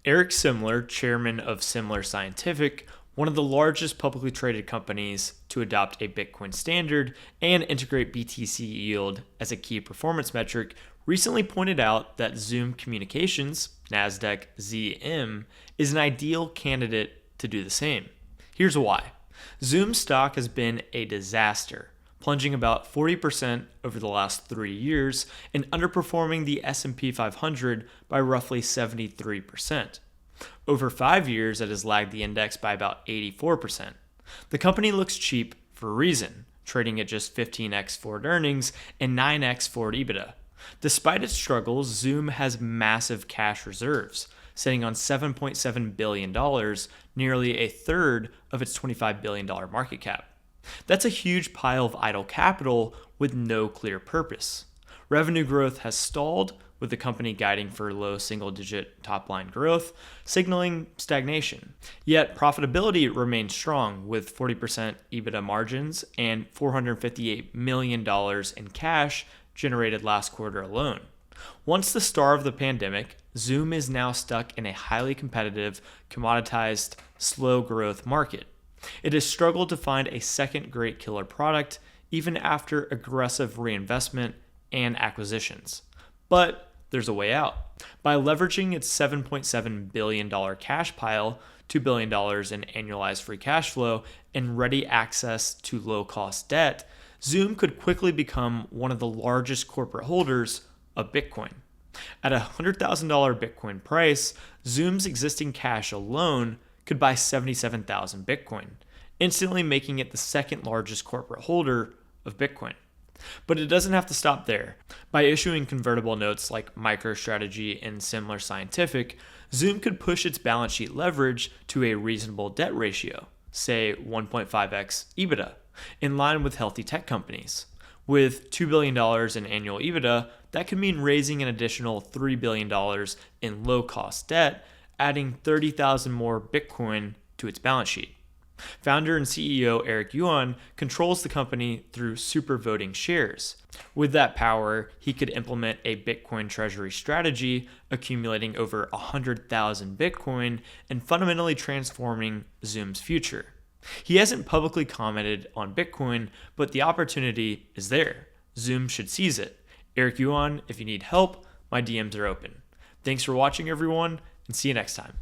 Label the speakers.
Speaker 1: Eric Semler, chairman of Semler Scientific, one of the largest publicly traded companies to adopt a Bitcoin standard and integrate BTC yield as a key performance metric, recently pointed out that Zoom Communications, NASDAQ ZM, is an ideal candidate to do the same. Here's why. Zoom stock has been a disaster, plunging about 40% over the last 3 years and underperforming the S&P 500 by roughly 73%. Over 5 years, it has lagged the index by about 84%. The company looks cheap for a reason, trading at just 15x forward earnings and 9x forward EBITDA. Despite its struggles, Zoom has massive cash reserves, sitting on $7.7 billion, nearly a third of its $25 billion market cap. That's a huge pile of idle capital with no clear purpose. Revenue growth has stalled, with the company guiding for low single-digit top-line growth, signaling stagnation. Yet profitability remains strong, with 40% EBITDA margins and $458 million in cash generated last quarter alone. Once the star of the pandemic, Zoom is now stuck in a highly competitive, commoditized, slow-growth market. It has struggled to find a second great killer product, even after aggressive reinvestment and acquisitions. But there's a way out. By leveraging its $7.7 billion cash pile, $2 billion in annualized free cash flow, and ready access to low-cost debt, Zoom could quickly become one of the largest corporate holders of Bitcoin. At a $100,000 Bitcoin price, Zoom's existing cash alone could buy 77,000 Bitcoin, instantly making it the second largest corporate holder of Bitcoin. But it doesn't have to stop there. By issuing convertible notes like MicroStrategy and Semler Scientific, Zoom could push its balance sheet leverage to a reasonable debt ratio, say 1.5x EBITDA, in line with healthy tech companies. With $2 billion in annual EBITDA, that could mean raising an additional $3 billion in low-cost debt, adding 30,000 more Bitcoin to its balance sheet. Founder and CEO Eric Yuan controls the company through super voting shares. With that power, he could implement a Bitcoin treasury strategy, accumulating over 100,000 Bitcoin and fundamentally transforming Zoom's future. He hasn't publicly commented on Bitcoin, but the opportunity is there. Zoom should seize it. Eric Yuan, if you need help, my DMs are open. Thanks for watching, everyone, and see you next time.